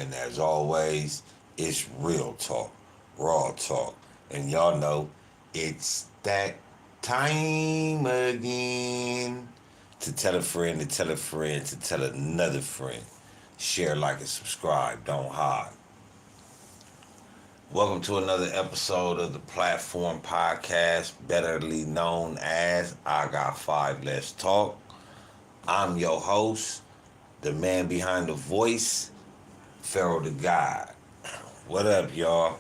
And as always, it's real talk, raw talk. And y'all know it's that time again to tell a friend, to tell a friend, to tell another friend. Share, like, and subscribe. Don't hide. Welcome to another episode of the Platform Podcast, betterly known as I Got Five Let's Talk. I'm your host, the man behind the voice, Pharaoh the God. What up, y'all?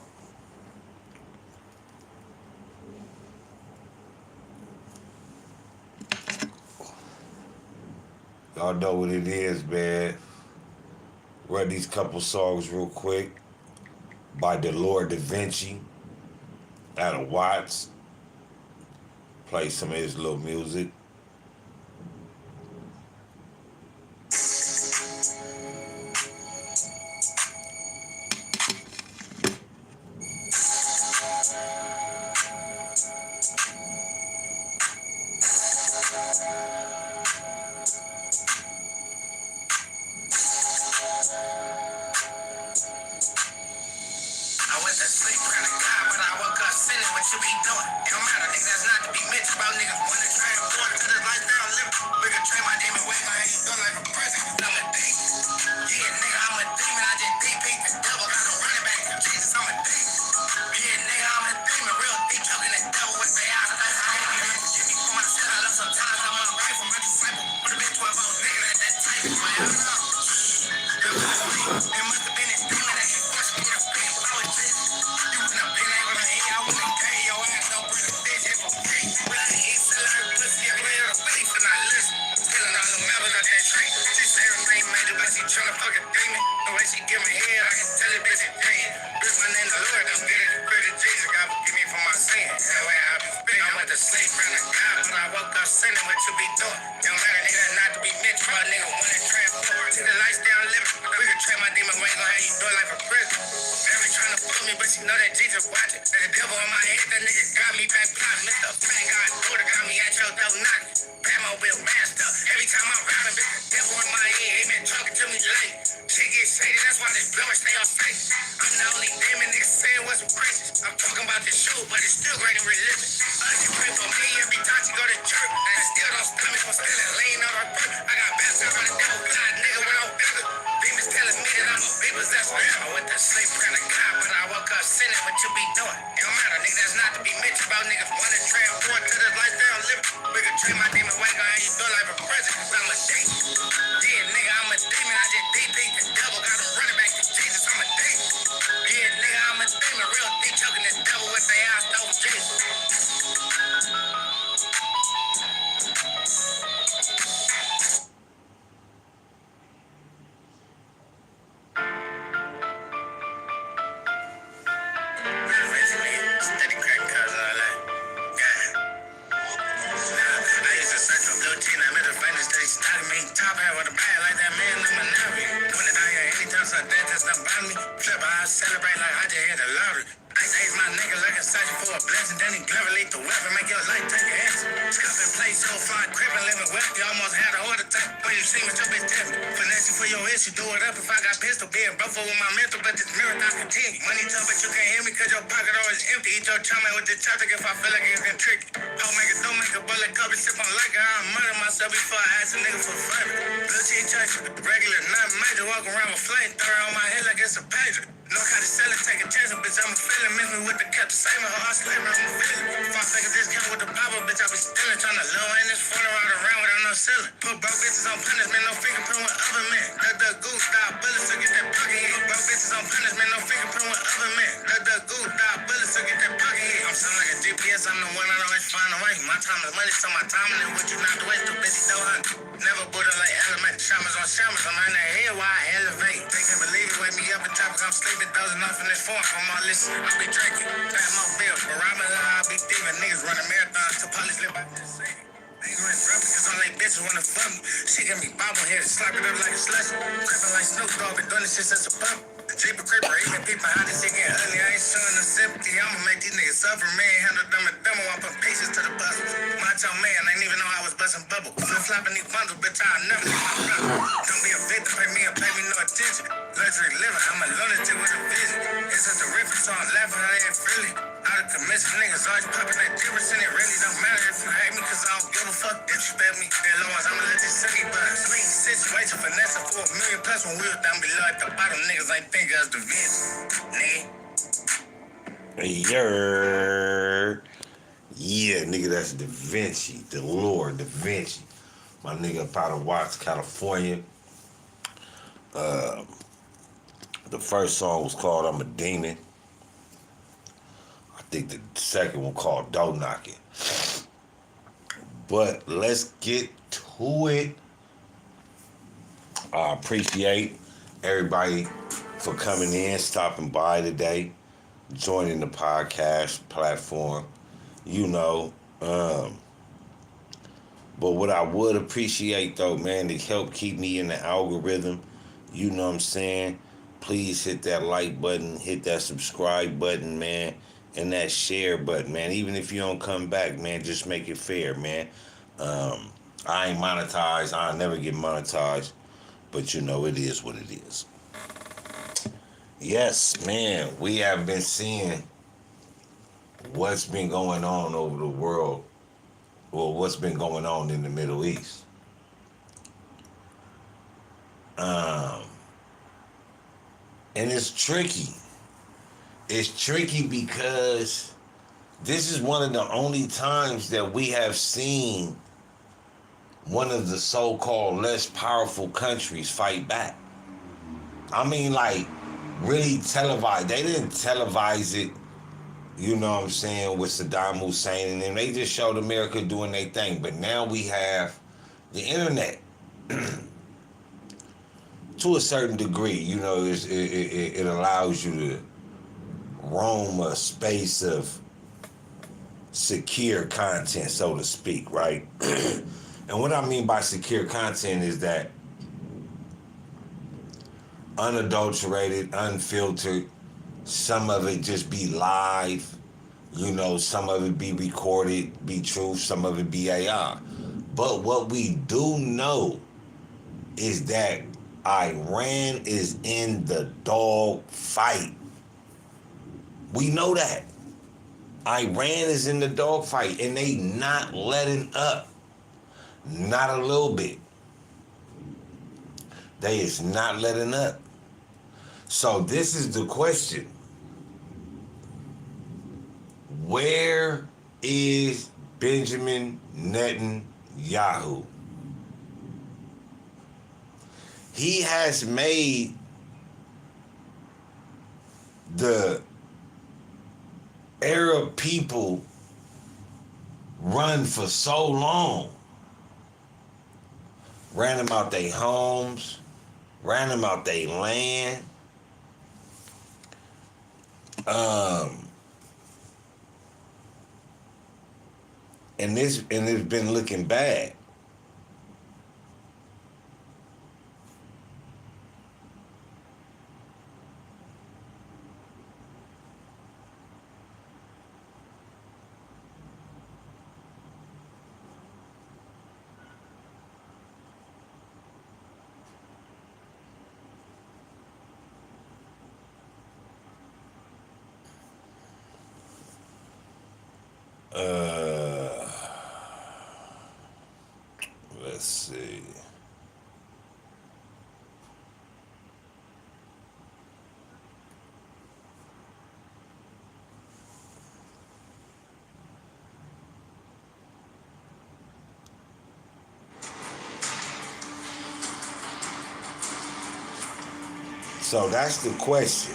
Y'all know what it is, man. Run these couple songs real quick by the Lord Da Vinci out of Watts. Play some of his little music. I went to sleep praying to God, but I woke up sinning. What you be doing? It don't matter, nigga. That's not to be mentioned about niggas wanna transform to this lifestyle living. We can train my demon way, I ain't done like a prison. I'm a demon. Yeah, nigga, I'm a demon. I just deep beat the devil. Got a running back from Jesus. I'm a demon. Yeah, nigga, I'm a demon. Real deep choking the devil with the eyes. I ain't even get me for myself. I love sometimes I'm on a rifle. My disciple. Would have been 12 old nigga at that type. I don't know. It must have been his demon that he forced me to pay apologies. You wouldn't have been able to eat. I wouldn't pay your ass no bread of fish if I'm free. But I ain't selling her pussy. I read her face and I listen. Feeling all the members of that tree. She say her name major, but she tryna fuck a demon. The way she give me head, I can tell it bitch is dead. Bitch, my name the Lord, I'm getting the spirit of Jesus. God forgive me for my sin. That way I be spitting. I went to sleep praying to God, but I woke up sinning. What you be doing? It don't matter, nigga, not to be mentioned. My nigga wanna transform to the lifestyle living. We can train my demon way, gon' have you doing like a prison. They be tryna fool me, but she know that Jesus watching. The devil on my head, that nigga got me back plotting. Mr. Fang God, daughter got me at your door knocking. Batmobile master. Every time I'm riding, bitch, the devil in my head, he been talking to me late. Shit get shady, that's why this blowing stay on safe. I'm the only demon nigga saying what's precious. I'm talking about the show, but it's still great in religion. She pray for me every time she go to church. And I still don't stop me from stealing, laying on her birth. I got bastard on the devil, God, nigga, with no feather. Demons telling me that I'm a big possessed man. I went to sleep praying to God, but I woke up sinning. What you be doing? It don't matter, nigga, that's not to be mentioned about niggas wanna transform to this lifestyle living. We can treat my demon way, gon' have you doing like a president, cause I'm a demon. Yeah, nigga, I'm a demon. I just deep beat the devil, got a running back to Jesus. I'm a demon. Yeah, nigga, I'm a demon. Real deep choking the devil with their eyes over Jesus. Steady cracking cars and all that. God. I used to search for blue tea, now middle finger steady starting me. Top hat with a bag like that man in my Navy. When it out here, anytime so that that's not by me. Flip, I celebrate like I just hit the lottery. Ice Ace my nigga looking searching for a blessing. Then he clever lead the weapon, make your life take a answer. Scuffing play so far, crippin' living wealthy. Almost had a heart attack. When you see me, your bitch different. Finessing for your issue, do it up if I got pistol. Being broke with my mental, but this marathon continue. Money talk, but you can't hear me cause your pocket always empty. Eat your trauma with the chopstick if I feel like it's been tricky. Hoe make it, don't make a bullet cover, sip on like I murder myself before I ask a nigga for flavor. Blue cheese church, regular, not major. Walk around with flamethrower on my head like it's a pager. Know how to sell it, take a chance, bitch. I'm a feeling. Miss me with the cut, the same her heart slavery, I'm a feeling. If I figure this count with the pop bitch, I be stealing. Tryna low in this phone ride around without no ceiling. Put broke bitches on punishment, no fingerprint with other men. The goose style bullets to get that pocket hit. Broke bitches on punishment, no fingerprint with other men. The goose style bullets to get that pocket hit. I'm sound like a GPS, I'm the one I always find a way. My time is money, so my time and what you not the waste, the bitch don't hunt. Never put it like element, shamas on shamas. I'm in that head while I elevate. They can't believe it, wake me up in topics, I'm sleeping, dozing off in this form. From all this, I be drinking, fat more bills. But Robin I be thieving, niggas running marathons till police live out the city. Niggas run rapping cause all they bitches wanna fuck me. She got me bobblehead, slap it up like a slush. Crippin' like Snoop Dogg, been doing this shit since a pup. Jeep creeper, even people behind this shit getting ugly. I ain't showing no sympathy. I'ma make these niggas suffer, man. Handle them and demo. I put patience to the puzzle. Macho man, I ain't even know I was busting bubble. Flip flopping these bundles, bitch, I'll never leave my brother. Don't be a victim, pay me no attention. Luxury living, I'm a lunatic with a vision. It's just a riff, so I'm laughing, I ain't really. Out of commission, niggas always popping that difference, and it really don't matter if you hate me, cause I don't give a fuck. Disrespect me, that low I'ma let this city buzz. Swing situation, finesse for a million plus when we was down below at the bottom, niggas ain't think us the Vinci, nigga. Yeah, nigga, that's Da Vinci, the Lord Da Vinci. My nigga up out of Watts, California. The first song was called I'm a Demon. I think the second one called Door Knocking. But let's get to it. I appreciate everybody for coming in, stopping by today, joining the podcast platform. You know, but what I would appreciate though, man, to help keep me in the algorithm, you know what I'm saying? Please hit that like button, hit that subscribe button, man, and that share button, man. Even if you don't come back, man, just make it fair, man. I ain't monetized. I'll never get monetized. But you know, it is what it is. Yes, man, we have been seeing what's been going on over the world, or what's been going on in the Middle East. And it's tricky. It's tricky because this is one of the only times that we have seen one of the so-called less powerful countries fight back. I mean, like, really televised. They didn't televise it, you know what I'm saying, with Saddam Hussein and them. They just showed America doing their thing. But now we have the internet. To a certain degree, you know, it allows you to roam a space of secure content, so to speak, right? And what I mean by secure content is that unadulterated, unfiltered, some of it just be live, you know, some of it be recorded, be truth, some of it be AI. But what we do know is that Iran is in the dog fight. We know that. Iran is in the dog fight and they not letting up. Not a little bit. They is not letting up. So this is the question. Where is Benjamin Netanyahu? He has made the Arab people run for so long. Ran them out their homes, ran them out their land. And it's been looking bad. Let's see. So that's the question.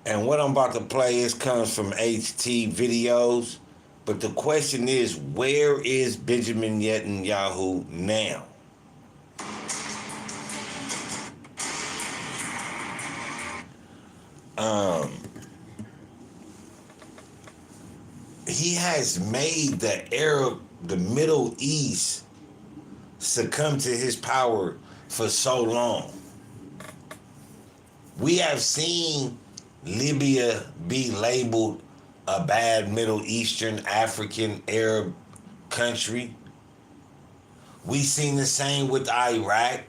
And what I'm about to play comes from HT videos. But the question is, where is Benjamin Netanyahu now? He has made the Middle East succumb to his power for so long. We have seen Libya be labeled a bad Middle Eastern, African, Arab country. We seen the same with Iraq.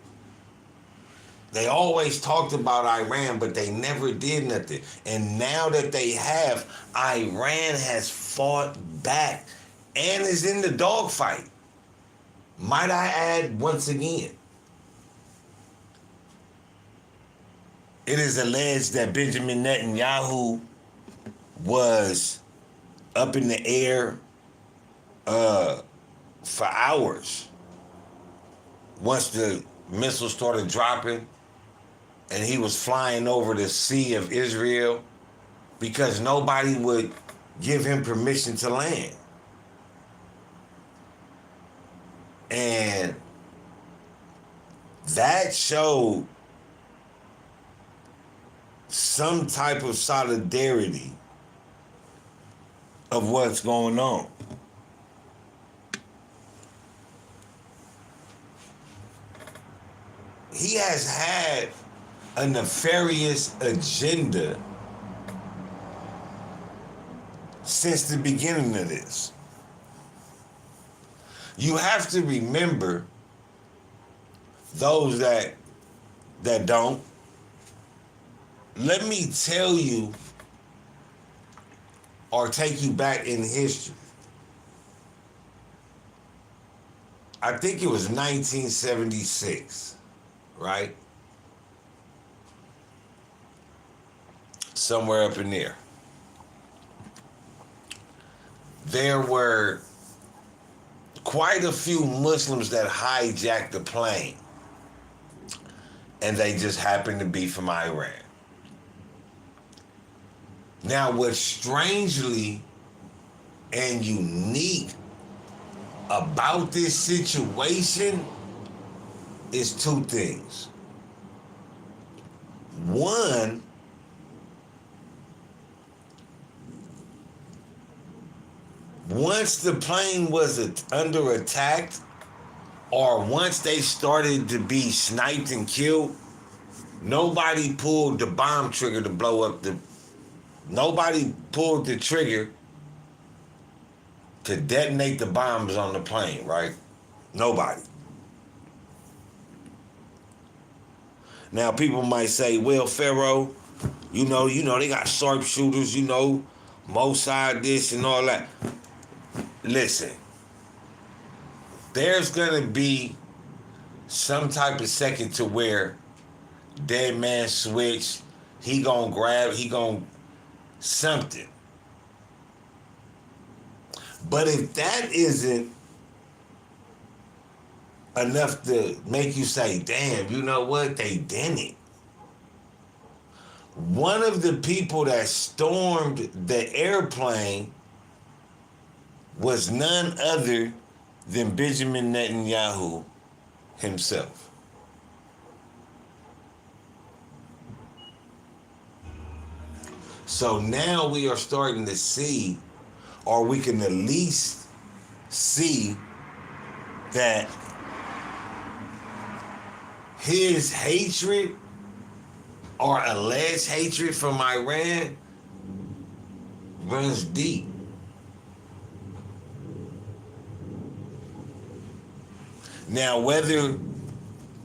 They always talked about Iran, but they never did nothing. And now that they have, Iran has fought back and is in the dogfight. Might I add once again, it is alleged that Benjamin Netanyahu was up in the air for hours once the missiles started dropping, and he was flying over the Sea of Israel because nobody would give him permission to land. And that showed some type of solidarity of what's going on. He has had a nefarious agenda since the beginning of this. You have to remember, those that don't, let me tell you or take you back in history. I think it was 1976, right? Somewhere up in there. There were quite a few Muslims that hijacked the plane, and they just happened to be from Iran. Now, what's strangely and unique about this situation is two things. One, once the plane was under attack, or once they started to be sniped and killed, nobody pulled the bomb trigger to blow up nobody pulled the trigger to detonate the bombs on the plane, right? Nobody. Now, people might say, well, Pharaoh, you know, they got sharpshooters, Mossad this and all that. Listen, there's going to be some type of second to where dead man switch, he gonna something. But if that isn't enough to make you say, damn, you know what, they did it. One of the people that stormed the airplane was none other than Benjamin Netanyahu himself. So now we are starting to see, or we can at least see, that his hatred or alleged hatred from Iran runs deep. Now, whether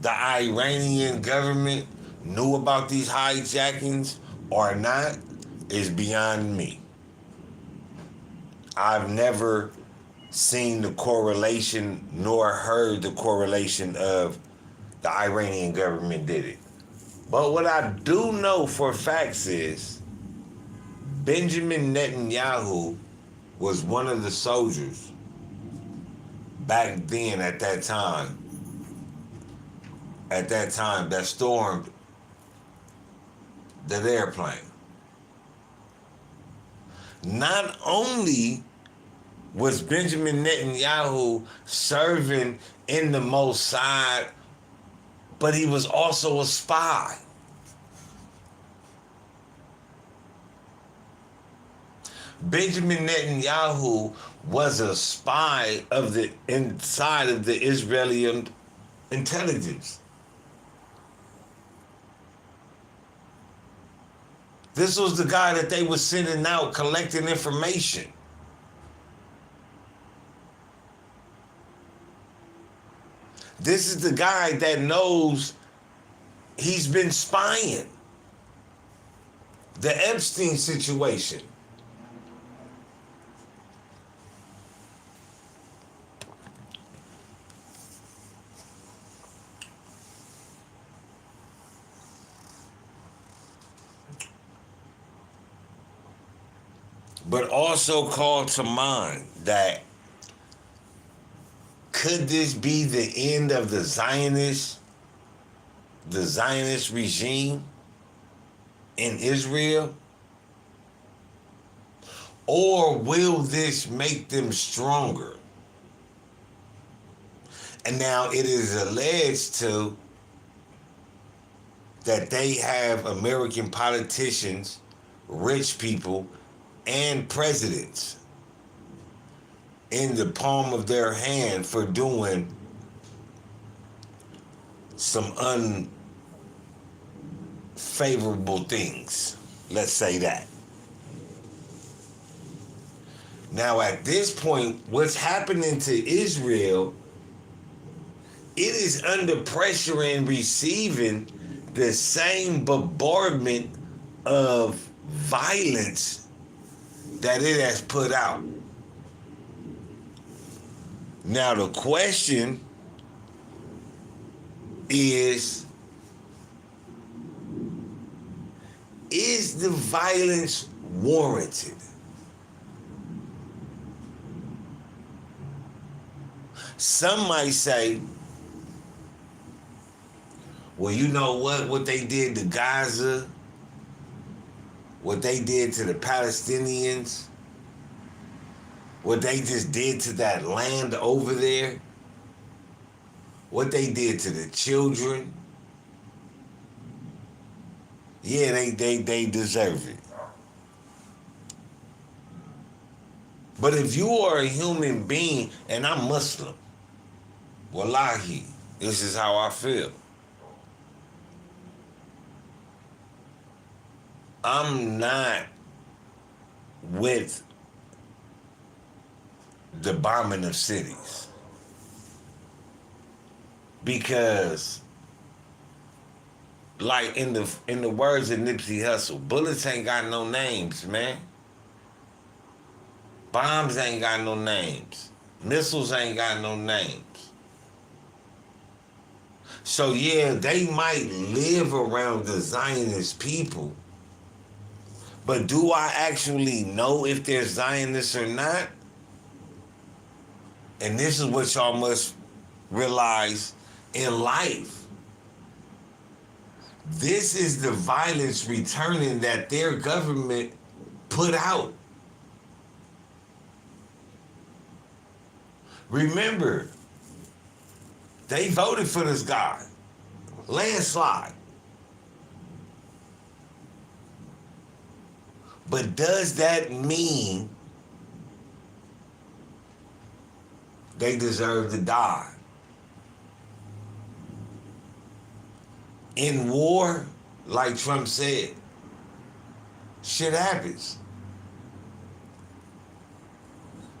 the Iranian government knew about these hijackings or not is beyond me. I've never seen the correlation nor heard the correlation of the Iranian government did it. But what I do know for facts is Benjamin Netanyahu was one of the soldiers back then at that time that stormed that airplane. Not only was Benjamin Netanyahu serving in the Mossad, but he was also a spy. Benjamin Netanyahu was a spy of the inside of the Israeli intelligence. This was the guy that they were sending out collecting information. This is the guy that knows he's been spying. The Epstein situation. But also call to mind that could this be the end of the Zionist regime in Israel? Or will this make them stronger? And now it is alleged to that they have American politicians, rich people, and presidents in the palm of their hand for doing some unfavorable things. Let's say that. Now, at this point, what's happening to Israel, it is under pressure and receiving the same bombardment of violence that it has put out. Now, the question is the violence warranted? Some might say, well, you know what they did to Gaza, what they did to the Palestinians, what they just did to that land over there, what they did to the children. Yeah, they deserve it. But if you are a human being, and I'm Muslim, wallahi, this is how I feel. I'm not with the bombing of cities. Because, like in the words of Nipsey Hussle, bullets ain't got no names, man. Bombs ain't got no names. Missiles ain't got no names. So yeah, they might live around the Zionist people, but do I actually know if they're Zionists or not? And this is what y'all must realize in life. This is the violence returning that their government put out. Remember, they voted for this guy. Landslide. But does that mean they deserve to die? In war, like Trump said, shit happens.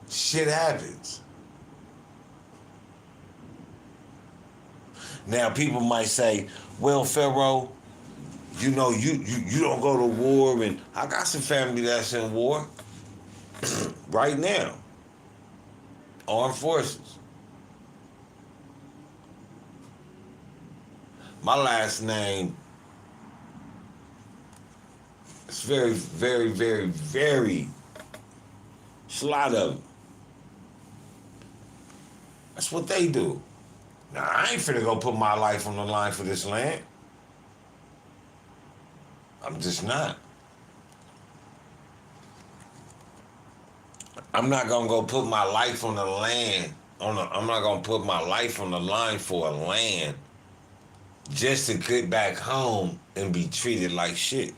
Shit happens. Now, people might say, well, Pharaoh, you know, you don't go to war, and I got some family that's in war right now. Armed forces. My last name is very, very, very, very, it's a lot of them. That's what they do. Now, I ain't finna go put my life on the line for this land. I'm just not. I'm not gonna go put my life on the land. I'm not gonna put my life on the line for a land just to get back home and be treated like shit.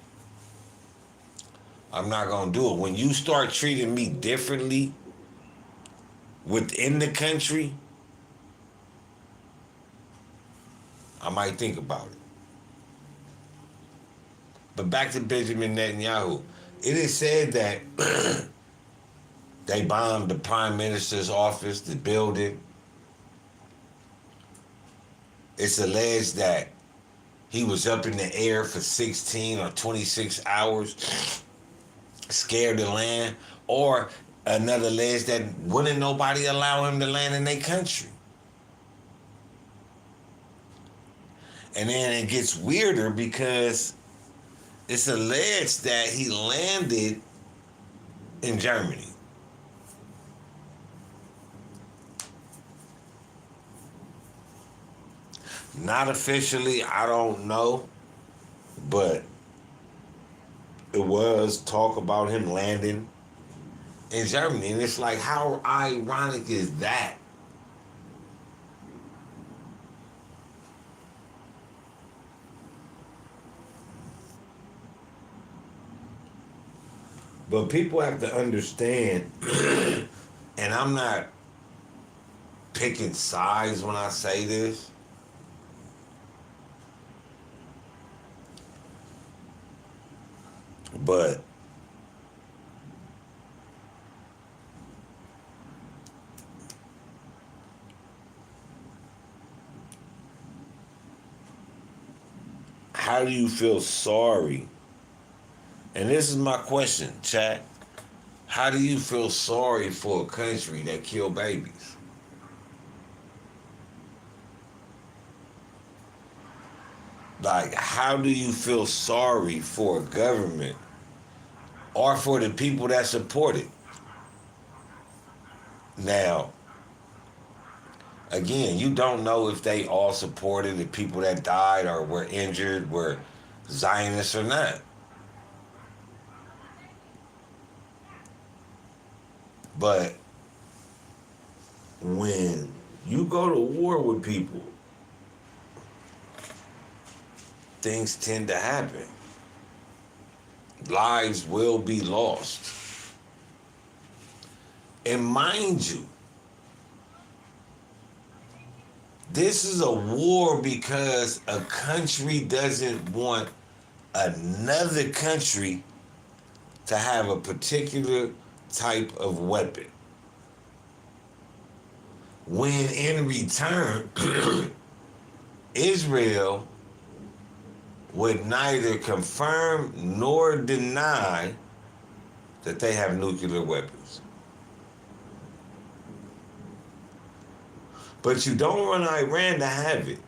I'm not gonna do it. When you start treating me differently within the country, I might think about it. But back to Benjamin Netanyahu. It is said that they bombed the prime minister's office, the building. It's alleged that he was up in the air for 16 or 26 hours, scared to land, or another alleged that wouldn't nobody allow him to land in their country. And then it gets weirder because it's alleged that he landed in Germany. Not officially, I don't know, but it was talk about him landing in Germany. And it's like, how ironic is that? But people have to understand, and I'm not picking sides when I say this, but how do you feel sorry? And this is my question, chat. How do you feel sorry for a country that kill babies? Like, how do you feel sorry for a government or for the people that support it? Now, again, you don't know if they all supported the people that died or were injured, were Zionists or not. But when you go to war with people, things tend to happen. Lives will be lost. And mind you, this is a war because a country doesn't want another country to have a particular type of weapon. When in return, Israel would neither confirm nor deny that they have nuclear weapons. But you don't want Iran to have it.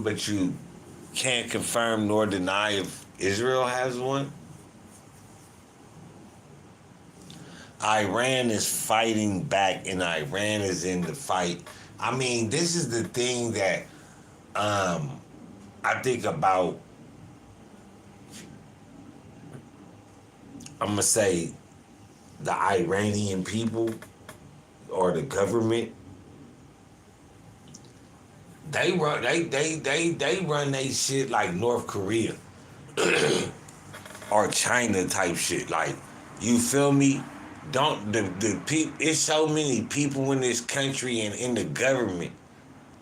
But you can't confirm nor deny if Israel has one. Iran is fighting back and Iran is in the fight. I mean, this is the thing that I think about. I'm gonna say the Iranian people or the government. They run they shit like North Korea or China type shit. Like, you feel me? Don't the people? It's so many people in this country and in the government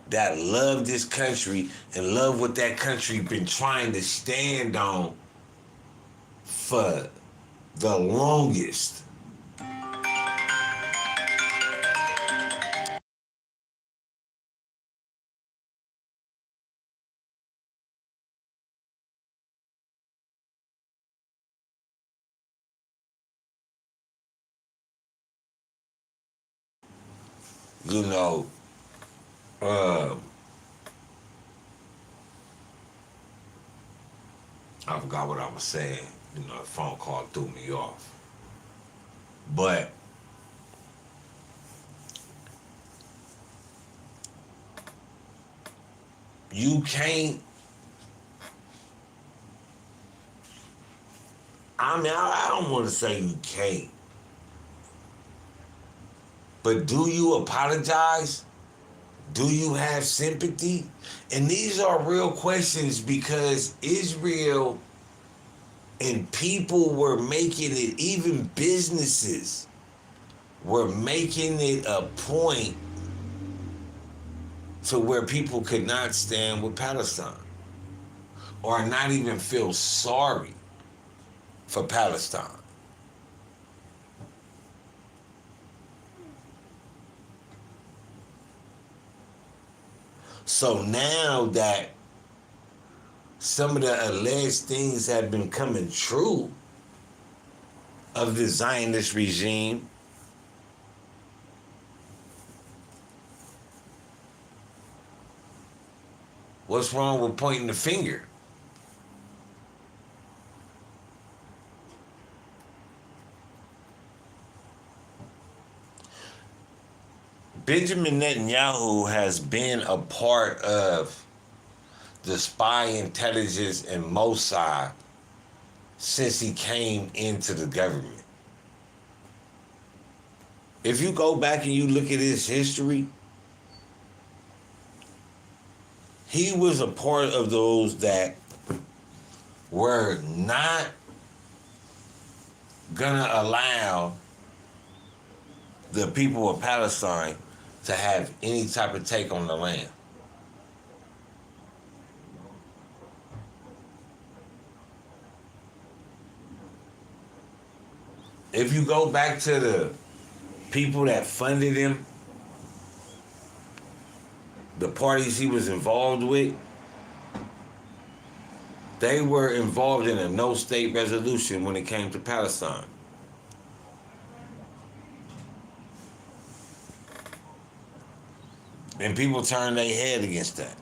that love this country and love what that country been trying to stand on for the longest. You know, I forgot what I was saying. You know, a phone call threw me off. But you can't. I mean, I don't want to say you can't. But do you apologize? Do you have sympathy? And these are real questions because Israel and people were making it, even businesses were making it a point to where people could not stand with Palestine. or not even feel sorry for Palestine. So now that some of the alleged things have been coming true of the Zionist regime, what's wrong with pointing the finger? Benjamin Netanyahu has been a part of the spy intelligence and Mossad since he came into the government. If you go back and you look at his history, he was a part of those that were not gonna allow the people of Palestine to have any type of take on the land. If you go back to the people that funded him, the parties he was involved with, they were involved in a no-state resolution when it came to Palestine. And people turned their head against that.